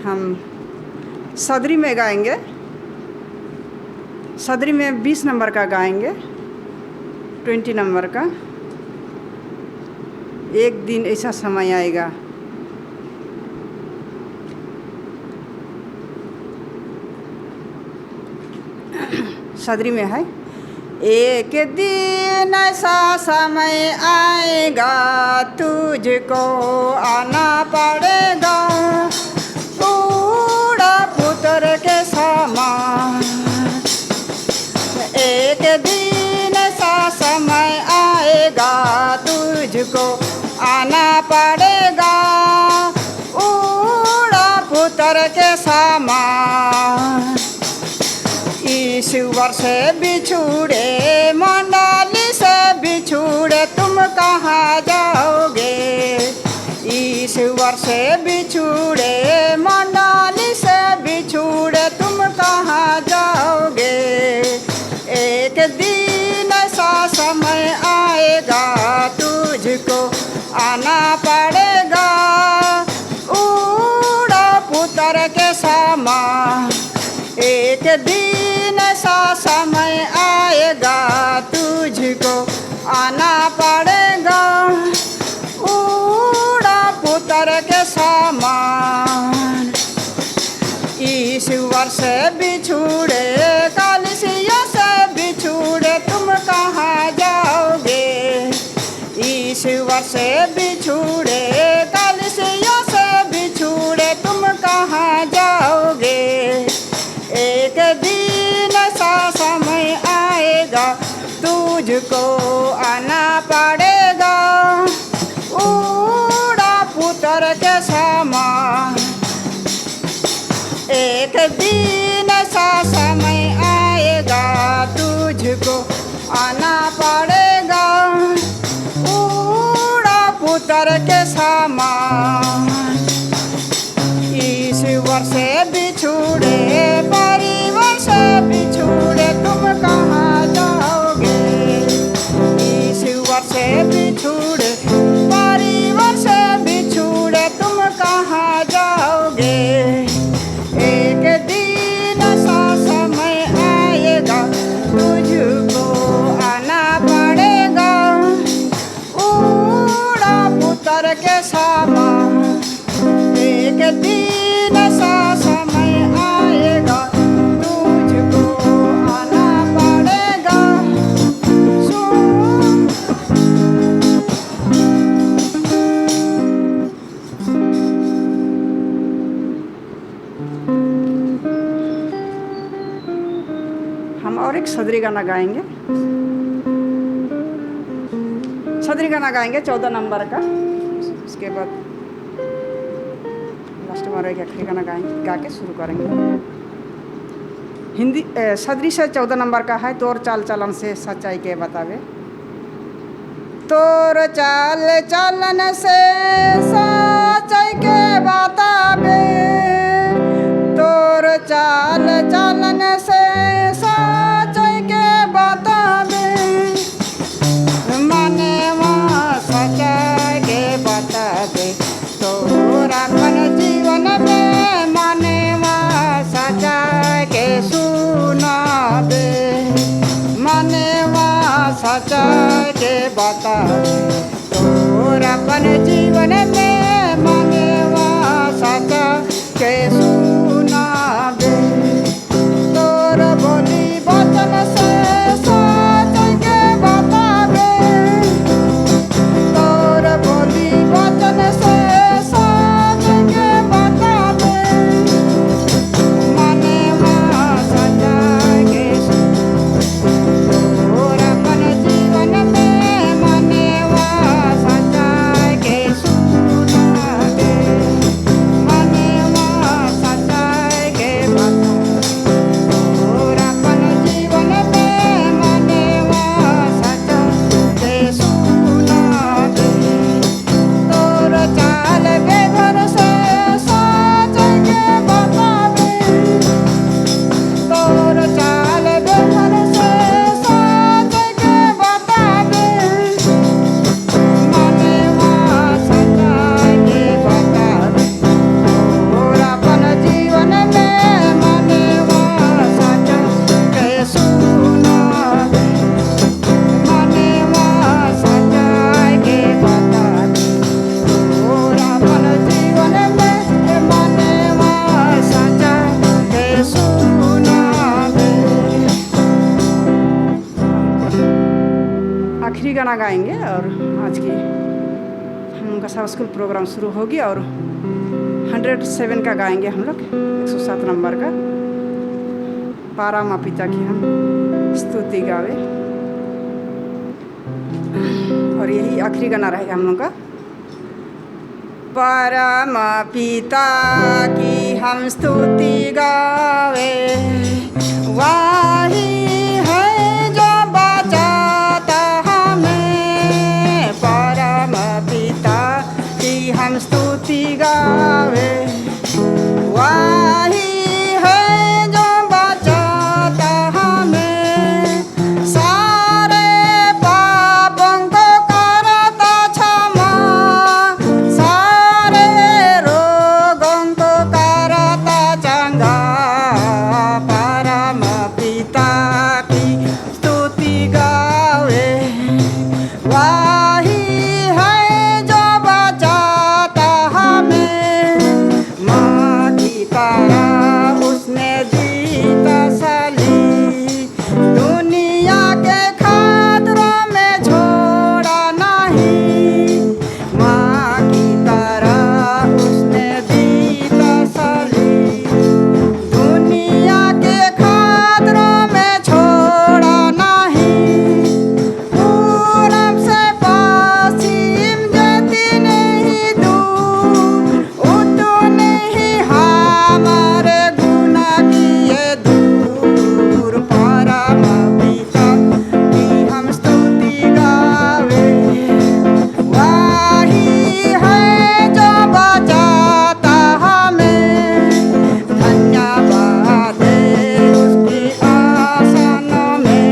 हम सदरी में गाएंगे। सदरी में 20 नंबर का गाएंगे, 20 नंबर का। एक दिन ऐसा समय आएगा। सदरी में है। एक दिन ऐसा समय आएगा, तुझको आना पड़ेगा बूढ़ा पुत्र के समान। एक दिन ऐसा समय आएगा, तुझको आना पड़ेगा बूढ़ा पुत्र के समान। ईश्वर से बिछुड़े, मंडली से बिछुड़े, तुम कहाँ जाओगे? ईश्वर से बिछुड़े, मंडली से बिछुड़े, तुम कहाँ जाओगे? एक दिन ऐसा समय आएगा, तुझको आना पड़ेगा बूढ़ा पुत्र के समान। एक दिन ऐसा समय आएगा, तुझको आना पड़ेगा बूढ़ा पुत्र के समान। ईश्वर से बिछुड़े, कलीसिया से बिछुड़े, तुम कहाँ जाओगे? ईश्वर से बिछुड़े, कलीसिया से बिछुड़े, तुम कहाँ जाओगे? एक दिन ऐसा समय आएगा, तुझको आना पड़ेगा बूढ़ा पुत्र के समान। एक दिन ऐसा समय आएगा, तुझको आना पड़ेगा बूढ़ा पुत्र के समान। ईश्वर से बिछुड़े, परिवार से बिछुड़े, तुम कहाँ जाओगे? ईश्वर से बिछुड़े, परिवार से बिछुड़े, तुम कहाँ जाओगे? एक दिन ऐसा समय आएगा, तुझको आना पड़ेगा बूढ़ा पुत्र के समान। एक दिन ऐसा समय आएगा, तुझको आना पड़ेगा। हम और एक सदरी गाना गाएंगे। सदरी गाना गाएंगे 14 नंबर का। उसके बाद लास्ट में एक आखिरी गाना गाएंगे, गा के शुरू करेंगे। हिंदी सदरी से 14 नंबर का है। तोर चाल चलन से सच्चाई के बतावे। तोर चाल चलन से सच्चाई के बतावे, तोर चाल चलन से सच्चाई के बतावे। मने वहाँ सच्चाई के बतावे, तोर अपन जीवन में मने वहाँ सच्चाई के सुनावे। मने वहाँ सच्चाई के बतावे, तोर अपन जीवन में मने वहाँ सच्चाई के सुनावे। तोर बोली वचन से सच्चाई के बतावे, तोर बोली वचन से सच्चाई के बतावे। मने वहाँ सच्चाई के तोर अपन जीवन में मने वहाँ सच्चाई के सुनावे। मने वहाँ गाना गाएंगे और आज की हम उनका सब स्कूल प्रोग्राम शुरू होगी और 107 का गाएंगे हम लोग, 107 नंबर का पारा पिता की हम स्तुति गावे। और यही आखिरी गाना रहेगा हम लोग का। परम पिता की हम स्तुति गावे, वही है जो बचाता हमें। परम पिता की हम स्तुति गावे, वही है जो बचाता हमें। सारे पापों को करता क्षमा, सारे रोगों को करता चंगा। परम पिता की स्तुति गावे, वही है जो बचाता हमें। माँ की तरह उसने दी तसल्ली, दुनिया के खतरों में छोड़ा नहीं। माँ की तरह उसने दी तसल्ली, दुनिया के खतरों में छोड़ा नहीं। पूरब से पश्चिम जितने ही दूर, उतने ही हमारे गुनाह किए दूर। परम पिता की हम स्तुति गावे, वही है जो बचाता हमें। धन्यवाद है उसकी आसनों में,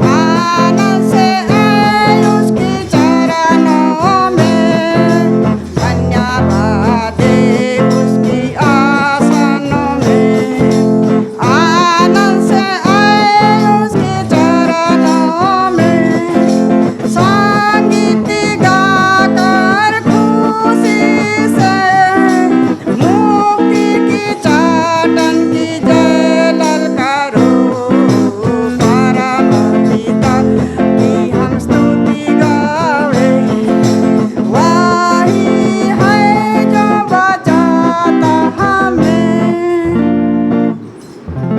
आनंद से आए उसकी चरणों में। धन्यवाद है उसकी आसनों में, आनंद से आए उसके चरणों में। संगीत गाकर खुशी से, मुक्ति की चाटन की जय ललकारो। परम पिता की हम स्तुति गावे, वही है जो बचाता हमें।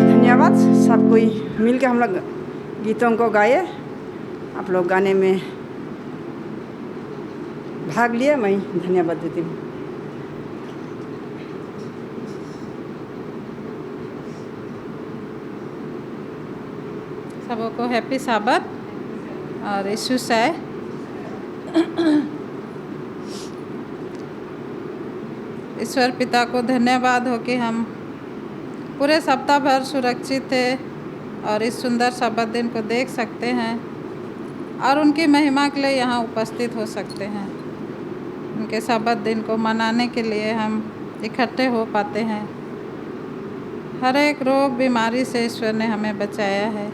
धन्यवाद। सब कोई मिल के हम लोग गीतों को गाए। आप लोग गाने में भाग लिए, मैं धन्यवाद देती हूँ। सबको हैप्पी साबत और यीशु से ईश्वर पिता को धन्यवाद हो कि हम पूरे सप्ताह भर सुरक्षित थे और इस सुंदर सब्बात दिन को देख सकते हैं और उनकी महिमा के लिए यहाँ उपस्थित हो सकते हैं। उनके सब्बात दिन को मनाने के लिए हम इकट्ठे हो पाते हैं। हर एक रोग बीमारी से ईश्वर ने हमें बचाया है।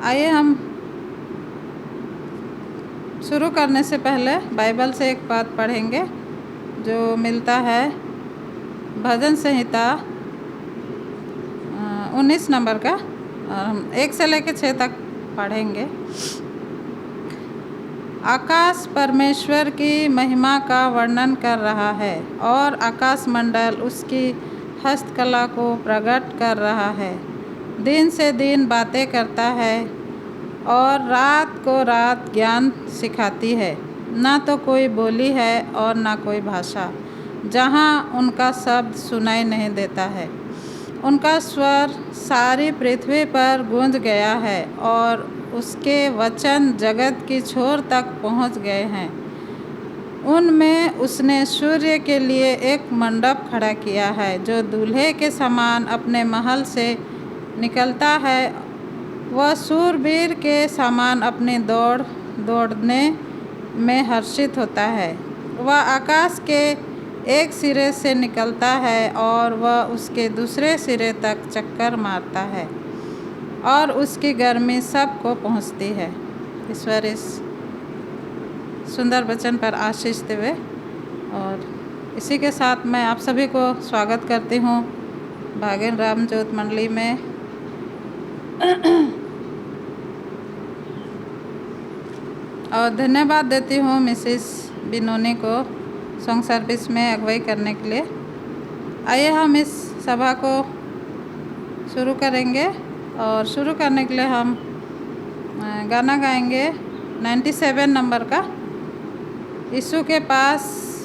आइए हम शुरू करने से पहले बाइबल से एक बात पढ़ेंगे जो मिलता है भजन संहिता 19 नंबर का, और हम 1 से लेकर 6 तक पढ़ेंगे। आकाश परमेश्वर की महिमा का वर्णन कर रहा है और आकाश मंडल उसकी हस्तकला को प्रकट कर रहा है। दिन से दिन बातें करता है और रात को रात ज्ञान सिखाती है। ना तो कोई बोली है और ना कोई भाषा जहाँ उनका शब्द सुनाई नहीं देता है। उनका स्वर सारी पृथ्वी पर गूंज गया है और उसके वचन जगत की छोर तक पहुँच गए हैं। उनमें उसने सूर्य के लिए एक मंडप खड़ा किया है जो दूल्हे के समान अपने महल से निकलता है। वह शूरवीर के समान अपनी दौड़ने में हर्षित होता है। वह आकाश के एक सिरे से निकलता है और वह उसके दूसरे सिरे तक चक्कर मारता है और उसकी गर्मी सबको पहुंचती है। ईश्वर इस सुंदर वचन पर आशीष देवे। और इसी के साथ मैं आप सभी को स्वागत करती हूँ भागिन रामज्योत मंडली में। और धन्यवाद देती हूँ मिसेस बिनोनी को सॉन्ग सर्विस में अगुवाई करने के लिए। आइए हम इस सभा को शुरू करेंगे और शुरू करने के लिए हम गाना गाएंगे 97 नंबर का, यीशु के पास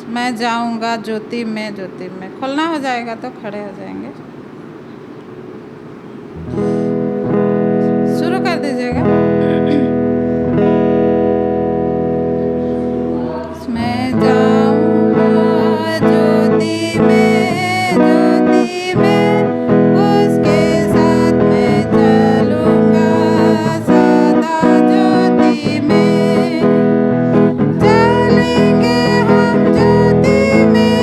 मैं जाऊंगा ज्योति में। ज्योति में खोलना हो जाएगा तो खड़े हो जाएंगे, शुरू कर दीजिएगा। मैं जाऊंगा ज्योति में, ज्योति में, उसके साथ मैं चलूंगा सदा ज्योति में। चलेंगे हम ज्योति में,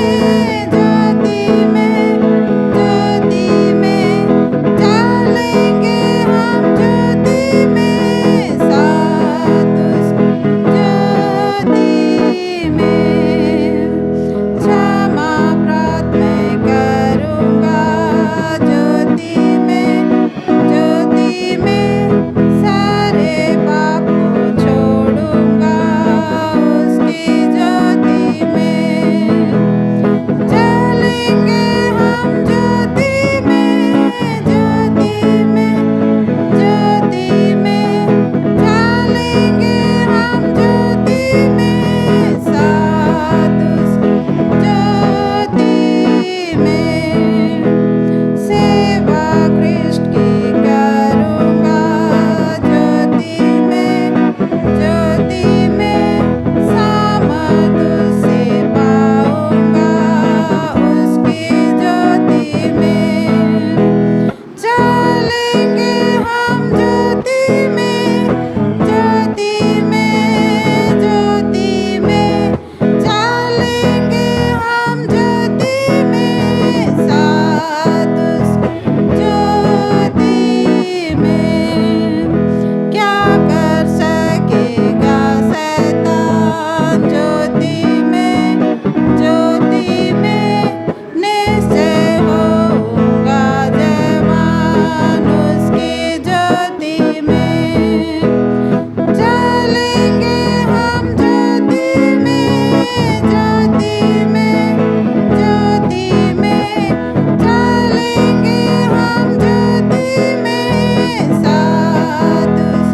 ज्योति में, ज्योति में, चलेंगे हम ज्योति में, साथ उस ज्योति में। क्षमा प्राप्त मैं करूँगा ज्योति में, ज्योति में, सारे पाप को छोड़ूंगा उसकी ज्योति में। चलेंगे हम ज्योति में, ज्योति में, ज्योति में, चलेंगे हम ज्योति में, साथ उस ज्योति में। सेवा कृष्ण की करूँगा ज्योति में, ज्योति में, सामर्थ से पाऊँगा उसकी ज्योति में। चलेंगे हम ज्योति में, ज्योति में, ज्योति में, चलेंगे हम ज्योति में, साथ उस ज्योति में। क्या कर सकेगा शैतान ज्योति में, ज्योति में, निश्चय होऊंगा जयवान उसकी ज्योति में। चलेंगे हम ज्योति में, ज्योति में, ज्योति में, चलेंगे हम ज्योति में, साथ उस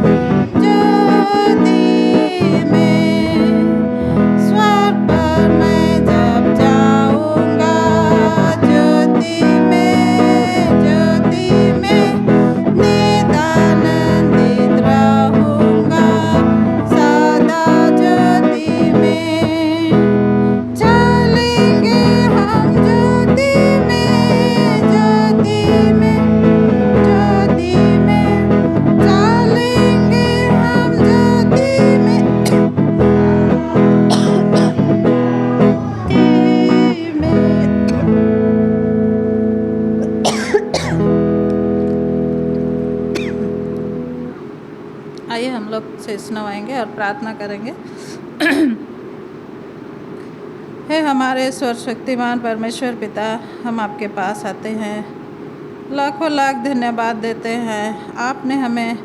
ज्योति में। स्वर्ग पर मैं जब जाऊंगा ज्योति में, ज्योति में, निदानंदित रहूंगा सदा ज्योति में। चलेंगे हम ज्योति में, ज्योति में, ज्योति में, चलेंगे हम ज्योति में, आइए हम लोग शेष नवाएंगे और प्रार्थना करेंगे। हे हमारे सर्वशक्तिमान परमेश्वर पिता, हम आपके पास आते हैं, लाखों लाख धन्यवाद देते हैं। आपने हमें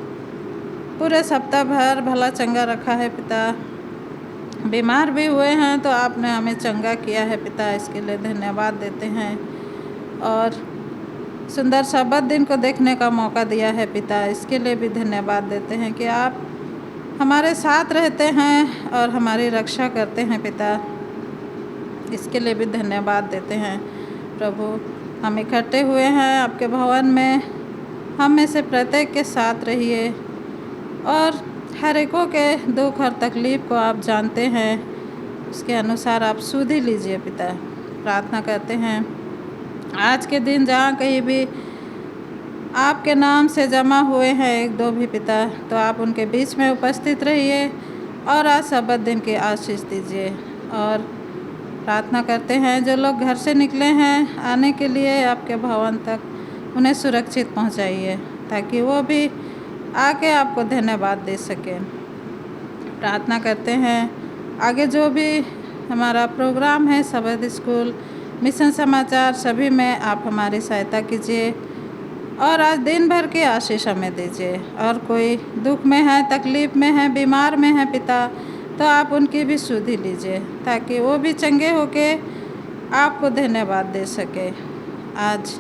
पूरे सप्ताह भर भला चंगा रखा है पिता। बीमार भी हुए हैं तो आपने हमें चंगा किया है पिता, इसके लिए धन्यवाद देते हैं। और सुंदर सब्बात दिन को देखने का मौका दिया है पिता, इसके लिए भी धन्यवाद देते हैं कि आप हमारे साथ रहते हैं और हमारी रक्षा करते हैं पिता, इसके लिए भी धन्यवाद देते हैं। प्रभु, हम इकट्ठे हुए हैं आपके भवन में, हम में से प्रत्येक के साथ रहिए और हर एकों के दुख और तकलीफ़ को आप जानते हैं, उसके अनुसार आप सुध ही लीजिए पिता। प्रार्थना करते हैं आज के दिन जहाँ कहीं भी आपके नाम से जमा हुए हैं एक दो भी पिता, तो आप उनके बीच में उपस्थित रहिए और आज सब्बात दिन की आशीष दीजिए। और प्रार्थना करते हैं जो लोग घर से निकले हैं आने के लिए आपके भवन तक, उन्हें सुरक्षित पहुंचाइए ताकि वो भी आके आपको धन्यवाद दे सकें। प्रार्थना करते हैं आगे जो भी हमारा प्रोग्राम है, सब्बात स्कूल, मिशन समाचार, सभी में आप हमारी सहायता कीजिए और आज दिन भर की आशीष हमें दीजिए। और कोई दुख में है, तकलीफ़ में है, बीमार में है पिता, तो आप उनकी भी सुधि लीजिए ताकि वो भी चंगे होके आपको धन्यवाद दे सके। आज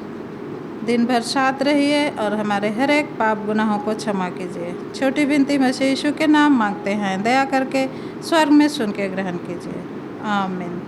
दिन भर साथ रहिए और हमारे हर एक पाप गुनाहों को क्षमा कीजिए। छोटी विनती मसीह यीशु के नाम मांगते हैं, दया करके स्वर्ग में सुन के ग्रहण कीजिए। आमीन।